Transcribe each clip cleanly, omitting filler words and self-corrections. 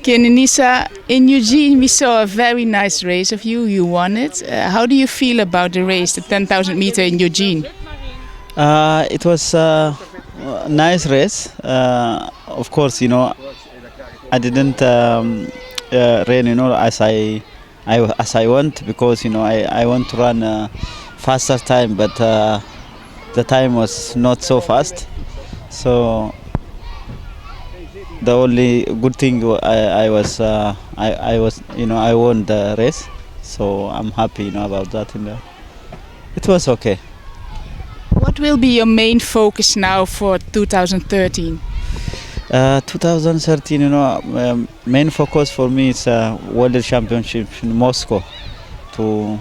Kenenisa, in Eugene we saw a very nice race of you. You won it. How do you feel about the race, the 10,000 meter in Eugene? It was a nice race. Of course, I didn't run, as I want, because I want to run a faster time, but the time was not so fast. So the only good thing I was I won the race, so I'm happy about that. It was okay. What will be your main focus now for 2013? 2013, main focus for me is World Championship in Moscow to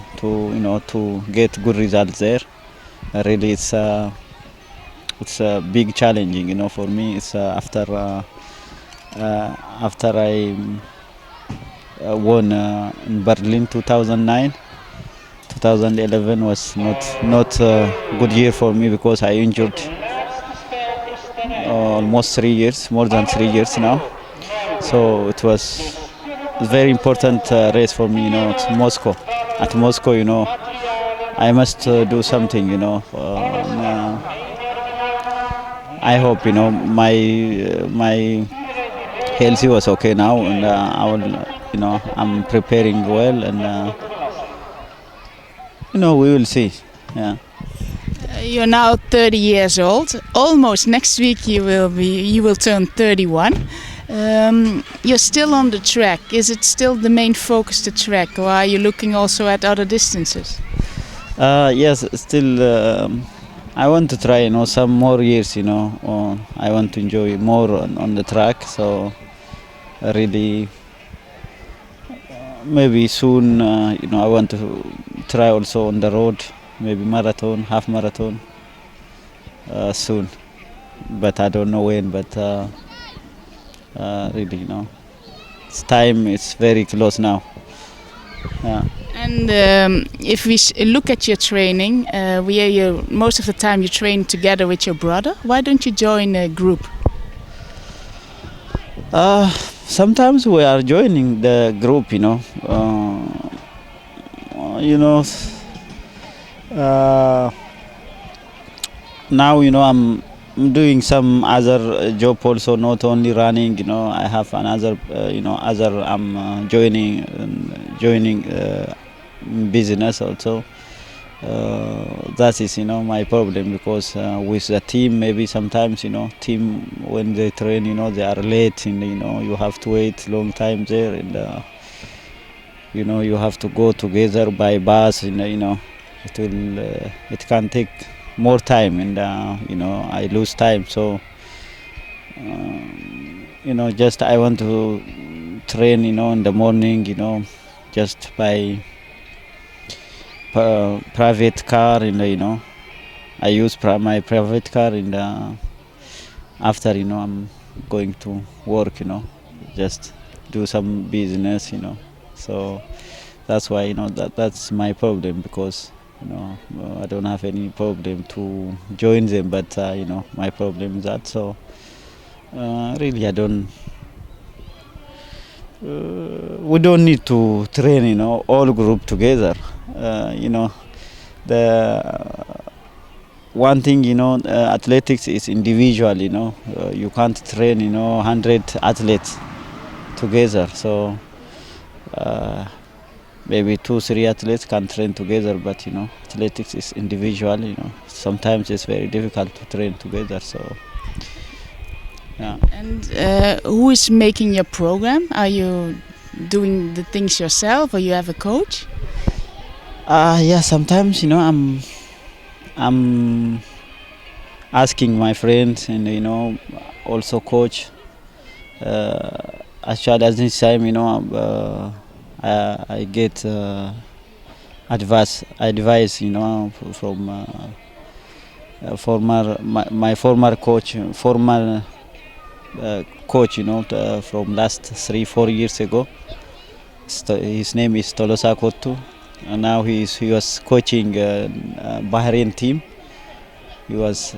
get good results there. Really, it's a big challenging, for me. It's after I won in Berlin 2009. 2011 was not a good year for me because I injured almost 3 years, more than 3 years now. So it was a very important race for me. It's Moscow. At Moscow, I must do something. I hope my healthy was okay now, and I will, I'm preparing well, and we will see. Yeah. You're now 30 years old. Almost next week you will turn 31. You're still on the track. Is it still the main focus, the track, or are you looking also at other distances? Yes, still. I want to try, some more years. I want to enjoy more on the track. So really, maybe soon. I want to try also on the road, maybe marathon, half marathon soon, but I don't know when. But really, it's time. It's very close now. Yeah. And if we look at your training, most of the time you train together with your brother. Why don't you join a group? Sometimes we are joining the group. Now I'm doing some other job also, not only running. I have another other I'm joining business also. That is my problem, because with the team, maybe sometimes team, when they train, they are late, and you have to wait long time there, and you have to go together by bus, and it can take more time, and I lose time. So just I want to train in the morning, just by private car, and I use my private car, and after I'm going to work, just do some business, so that's why that's my problem, because I don't have any problem to join them, but my problem is that. So really, I don't we don't need to train all group together. The one thing, athletics is individual. You can't train 100 athletes together. So maybe 2-3 athletes can train together, but athletics is individual. Sometimes it's very difficult to train together. So yeah. And who is making your program? Are you doing the things yourself, or you have a coach? Yeah, sometimes I'm asking my friends, and also coach. Actually, at this time, I get advice, from my former coach, from last 3-4 years ago. His name is Tolosa Kotu, and now he was coaching Bahrain team. He was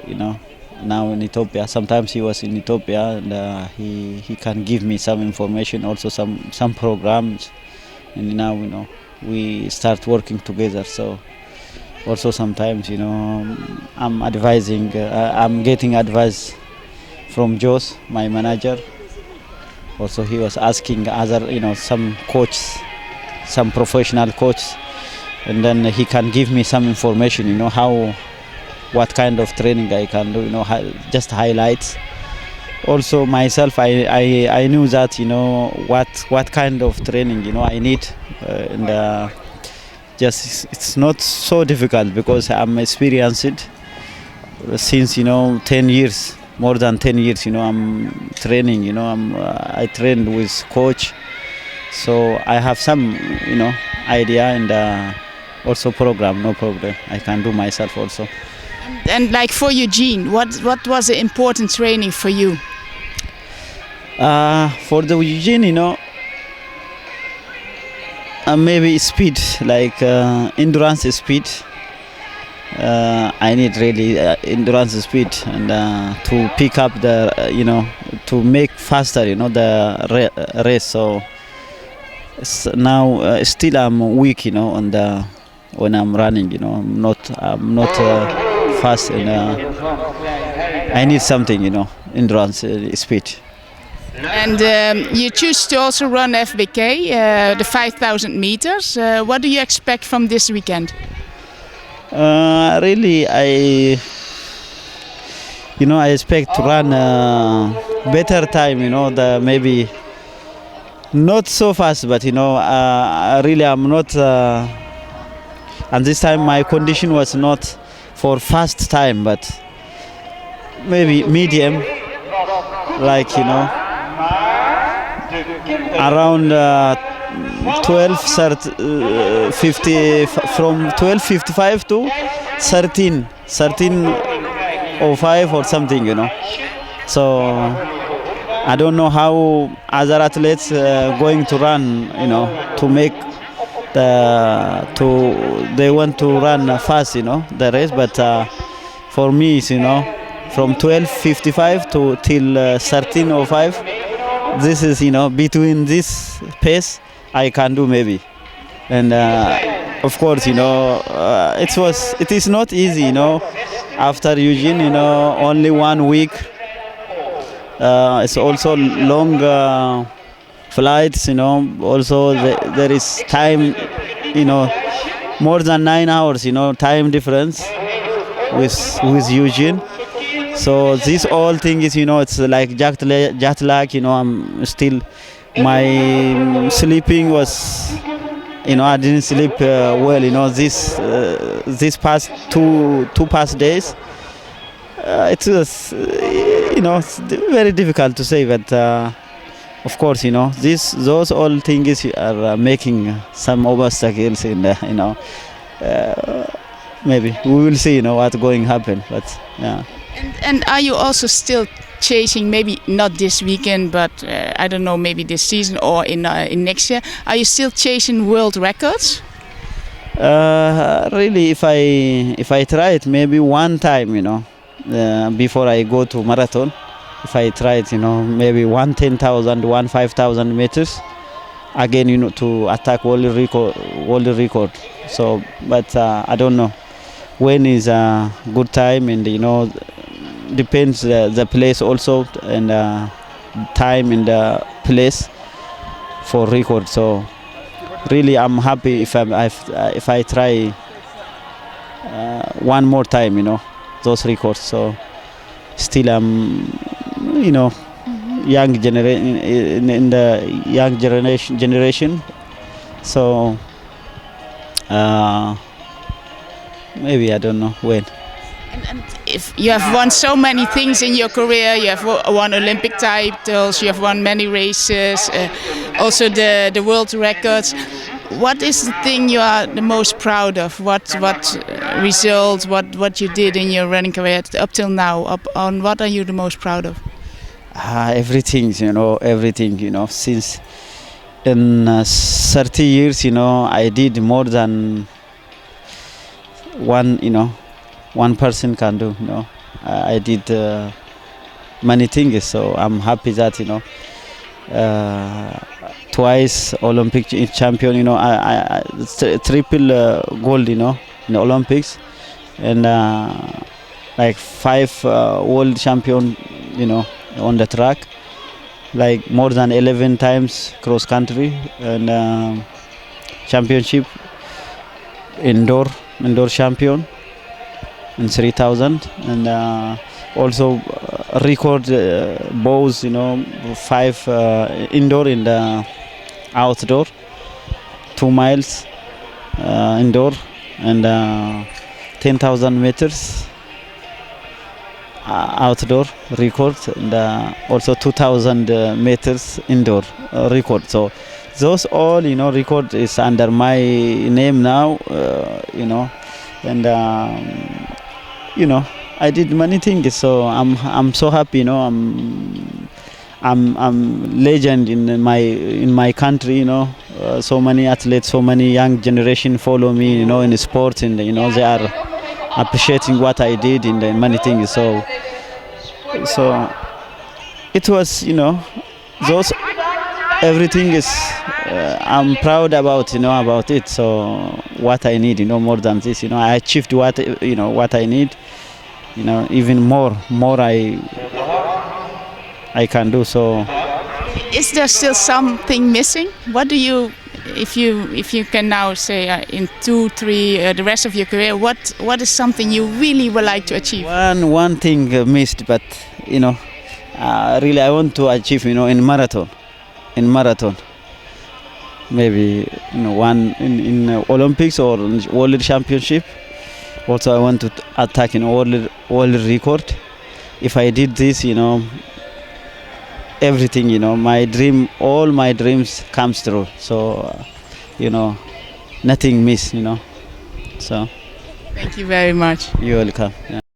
now in Ethiopia. Sometimes he was in Ethiopia, and he can give me some information, also some programs, and now we start working together. So also sometimes I'm advising, I'm getting advice from Jos, my manager. Also he was asking other some coaches, some professional coaches, and then he can give me some information, how, what kind of training I can do, just highlights. Also myself, I knew that what kind of training I need, and just it's not so difficult because I'm experienced since 10 years, more than 10 years. I'm training. I trained with coach, so I have some idea, and also program, no problem. I can do myself also. And like for Eugene, what was the important training for you? For the Eugene, maybe speed, like endurance speed. I need really endurance speed, and to pick up the, to make faster, the race. So now still I'm weak, on the when I'm running. I'm not fast, and I need something, endurance speed. And you choose to also run FBK, the 5,000 meters. What do you expect from this weekend? Really, I expect to run better time. The maybe not so fast, but really I'm not. And this time my condition was not for fast time, but maybe medium, like around 50, from 12:55 to 13:05 or something. So I don't know how other athletes going to run, to make they want to run fast, the race, but for me, from 12:55 to till 13:05. This is, between this pace I can do maybe, and of course, it is not easy, after Eugene, only 1 week. It's also long flights, also there is time, more than 9 hours, time difference with Eugene. So this all thing is, it's like jet lag. I'm still, my sleeping was, I didn't sleep well. This past two past days, it was, it's very difficult to say, but of course, those all things are making some obstacles, and maybe we will see, what's going to happen, but yeah. And are you also still chasing, maybe not this weekend, but I don't know, maybe this season or in next year? Are you still chasing world records? Really, if I try it, maybe one time, before I go to marathon, if I try it, maybe 10,000, 5,000 meters, again, to attack world record. So, but I don't know when is a good time, and depends the place also, and time in the place for record. So really I'm happy if I try one more time, those records. So still I'm young generation, in the young generation. So maybe I don't know when. And if you have won so many things in your career, you have won Olympic titles, you have won many races, also the world records. What is the thing you are the most proud of? What results? What you did in your running career up till now? On what are you the most proud of? Everything, everything. Since in 30 years, I did more than one person can do. I did many things. So I'm happy that twice Olympic champion. Triple gold. In the Olympics, and like 5 world champion. On the track, like more than 11 times cross country and championship indoor champion in 3000 and also record bows 5 indoor in the outdoor 2 miles indoor and 10,000 meters outdoor record and also 2,000 meters indoor record. So those all record is under my name now. And I did many things. So I'm so happy. I'm legend in my country. So many athletes, so many young generation follow me. In the sport, and they are appreciating what I did in the many things. So it was those everything is I'm proud about about it. So what I need more than this I achieved what what I need even more I can do. So Is there still something missing? What do you, if you can now say in 2-3 the rest of your career, what is something you really would like to achieve? One thing missed, but really I want to achieve in marathon. Maybe one in Olympics or World Championship. Also I want to attack world record. If I did this everything my dream, all my dreams comes true. So nothing miss. So Thank you very much. you're welcome. Yeah.